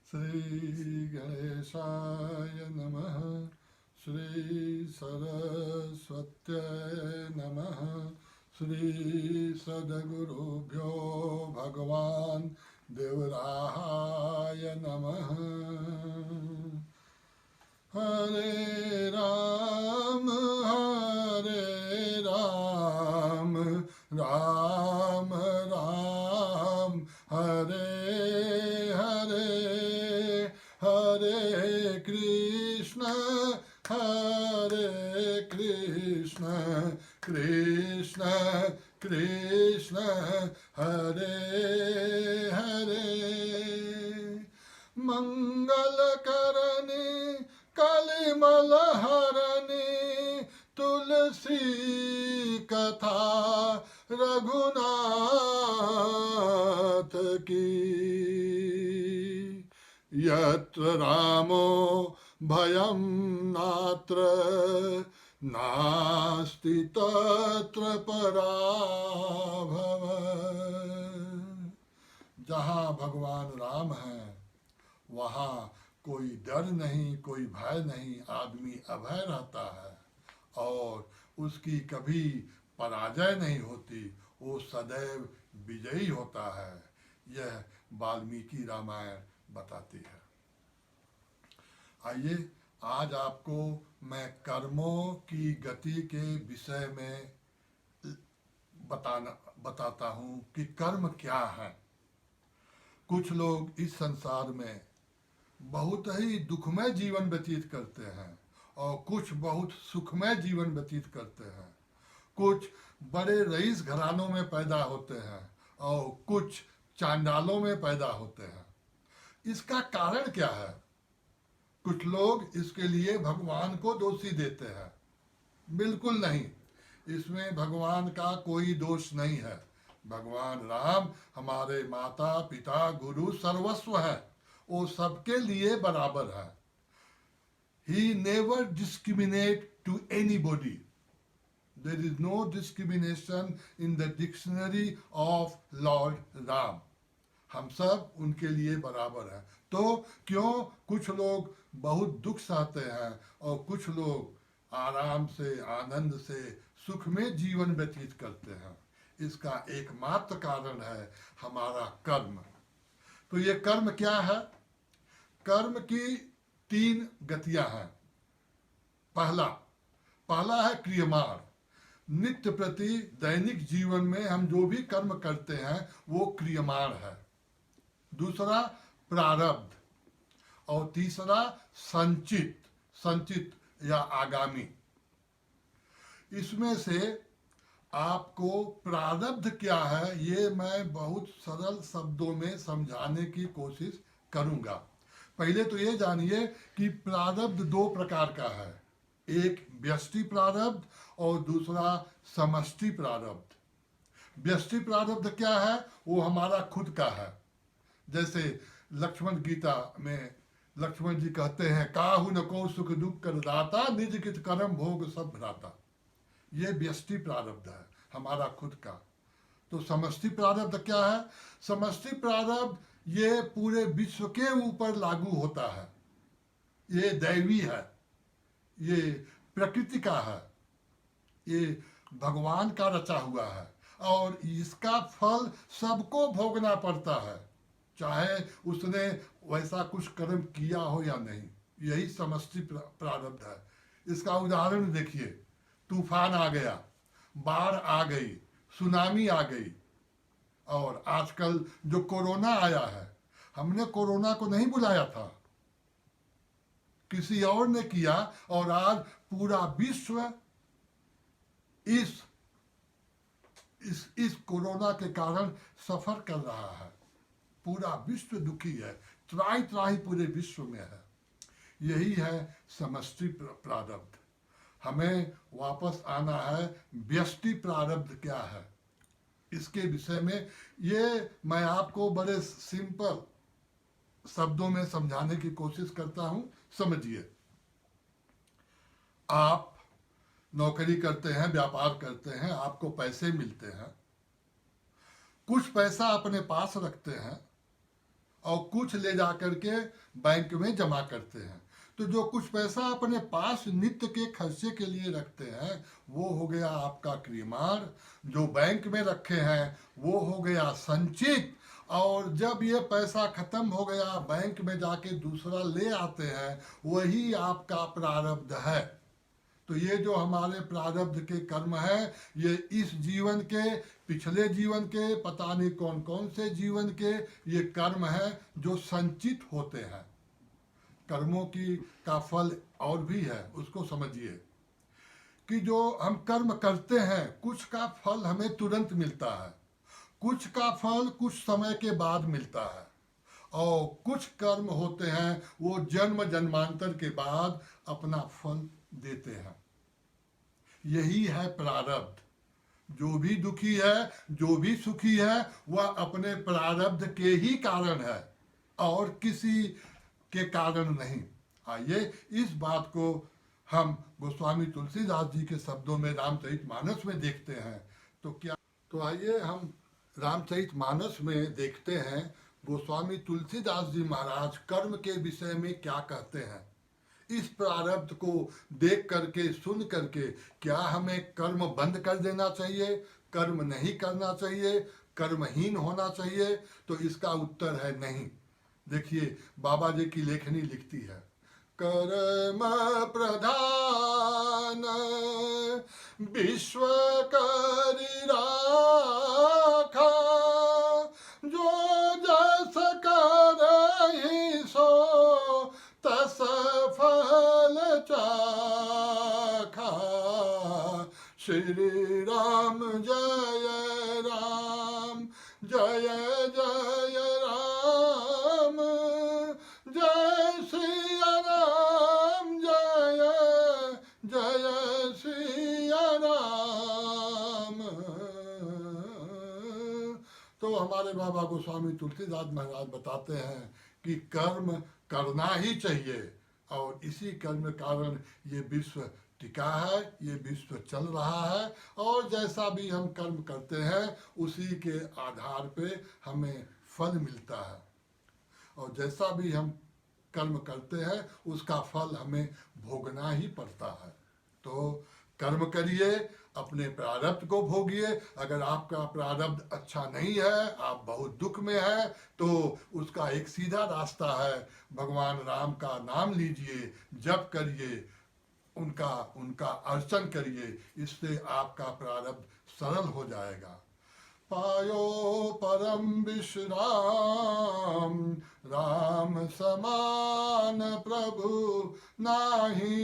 श्री गणेशाय नमः। श्री सरस्वत्यै नमः। श्री सद्गुरुभ्यो भगवान् देवराहाय नमः। हरे राम राम राम हरे हरे, हरे कृष्ण कृष्ण कृष्ण हरे हरे। मंगल करनी कलिमल हरनी तुलसी कथा रघुनाथ की। यत्र रामो भयं नात्र नास्ति तत्र पराभव। जहाँ भगवान राम है वहाँ कोई डर नहीं, कोई भय नहीं, आदमी अभय रहता है और उसकी कभी पराजय नहीं होती, वो सदैव विजयी होता है। यह वाल्मीकि रामायण बताती है। आइए आज आपको मैं कर्मों की गति के विषय में बताता हूँ कि कर्म क्या है। कुछ लोग इस संसार में बहुत ही दुखमय जीवन व्यतीत करते हैं और कुछ बहुत सुखमय जीवन व्यतीत करते हैं। कुछ बड़े रईस घरानों में पैदा होते हैं और कुछ चांडालों में पैदा होते हैं। इसका कारण क्या है? कुछ लोग इसके लिए भगवान को दोषी देते हैं। बिल्कुल नहीं, इसमें भगवान का कोई दोष नहीं है। भगवान राम हमारे माता पिता गुरु सर्वस्व है, वो सबके लिए बराबर है। He never discriminate to anybody. There is no discrimination in the dictionary of Lord Ram. हम सब उनके लिए बराबर हैं। तो क्यों कुछ लोग बहुत दुख सहते हैं और कुछ लोग आराम से, आनंद से, सुख में जीवन व्यतीत करते हैं? इसका एकमात्र कारण है हमारा कर्म। तो ये कर्म क्या है? कर्म की 3 गतियां हैं। पहला है क्रियमाण। नित्य प्रति दैनिक जीवन में हम जो भी कर्म करते हैं वो क्रियमाण है। दूसरा प्रारब्ध और तीसरा संचित या आगामी। इसमें से आपको प्रारब्ध क्या है ये मैं बहुत सरल शब्दों में समझाने की कोशिश करूंगा। पहले तो ये जानिए कि प्रारब्ध 2 प्रकार का है, एक व्यष्टि प्रारब्ध और दूसरा समष्टि प्रारब्ध। व्यष्टि प्रारब्ध क्या है? वो हमारा खुद का है। जैसे लक्ष्मण गीता में लक्ष्मण जी कहते हैं, काहु न को सुख दुख कर दाता, निज कित कर्म भोग सब भ्राता। ये व्यष्टि प्रारब्ध है, हमारा खुद का। तो समष्टि प्रारब्ध क्या है? समष्टि प्रारब्ध ये पूरे विश्व के ऊपर लागू होता है। ये दैवी है, ये प्रकृति का है, ये भगवान का रचा हुआ है और इसका फल सबको भोगना पड़ता है, चाहे उसने वैसा कुछ कर्म किया हो या नहीं। यही समष्टि प्रारब्ध है। इसका उदाहरण देखिए, तूफान आ गया, बाढ़ आ गई, सुनामी आ गई और आजकल जो कोरोना आया है, हमने कोरोना को नहीं बुलाया था, किसी और ने किया और आज पूरा विश्व इस कोरोना के कारण सफर कर रहा है। पूरा विश्व दुखी है, त्राही त्राही पूरे विश्व में है। यही है समष्टि प्रारब्ध। हमें वापस आना है, व्यष्टि प्रारब्ध क्या है इसके विषय में। ये मैं आपको बड़े सिंपल शब्दों में समझाने की कोशिश करता हूं, समझिए। आप नौकरी करते हैं, व्यापार करते हैं, आपको पैसे मिलते हैं, कुछ पैसा अपने पास रखते हैं और कुछ ले जा करके बैंक में जमा करते हैं। तो जो कुछ पैसा अपने पास नित्य के खर्चे के लिए रखते हैं वो हो गया आपका क्रीमार। जो बैंक में रखे हैं वो हो गया संचित। और जब ये पैसा खत्म हो गया बैंक में जाके दूसरा ले आते हैं, वही आपका प्रारब्ध है। तो ये जो हमारे प्रारब्ध के कर्म है, ये इस जीवन के, पिछले जीवन के, पता नहीं कौन कौन से जीवन के ये कर्म है जो संचित होते हैं। कर्मों की का फल और भी है, उसको समझिए कि जो हम कर्म करते हैं कुछ का फल हमें तुरंत मिलता है, कुछ का फल कुछ समय के बाद मिलता है, और कुछ कर्म होते हैं वो जन्म जन्मांतर के बाद अपना फल देते हैं। यही है प्रारब्ध। जो भी दुखी है, जो भी सुखी है, वह अपने प्रारब्ध के ही कारण है और किसी के कारण नहीं। आइए इस बात को हम गोस्वामी तुलसीदास जी के शब्दों में रामचरितमानस में देखते हैं। तो आइए हम रामचरितमानस में देखते हैं गोस्वामी तुलसीदास जी महाराज कर्म के विषय में क्या कहते हैं। इस प्रारब्ध को देख करके, सुन करके, क्या हमें कर्म बंद कर देना चाहिए, कर्म नहीं करना चाहिए, कर्महीन होना चाहिए? तो इसका उत्तर है नहीं। देखिए बाबा जी की लेखनी लिखती है, कर्म प्रधान विश्व करि राखा, जो जस करहि सो तस फल चाखा। श्री राम जय राम, जय जय राम, जय सिया राम, जय जय सिया राम। तो हमारे बाबा गोस्वामी तुलसीदास महाराज बताते हैं कि कर्म करना ही चाहिए, और इसी कर्म कारण ये विश्व टिका है, ये विश्व चल रहा है, और जैसा भी हम कर्म करते हैं उसी के आधार पे हमें फल मिलता है, और जैसा भी हम कर्म करते हैं उसका फल हमें भोगना ही पड़ता है। तो कर्म करिए, अपने प्रारब्ध को भोगिए। अगर आपका प्रारब्ध अच्छा नहीं है, आप बहुत दुख में हैं, तो उसका एक सीधा रास्ता है, भगवान राम का नाम लीजिए, जप करिए, उनका अर्चन करिए, इससे आपका प्रारब्ध सरल हो जाएगा। पायो परम विश्राम, राम समान प्रभु नाही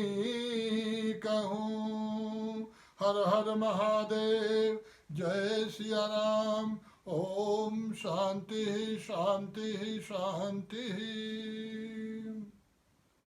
कहूँ। हर हर महादेव, जय सिया राम। ओम शांति शांति शांति।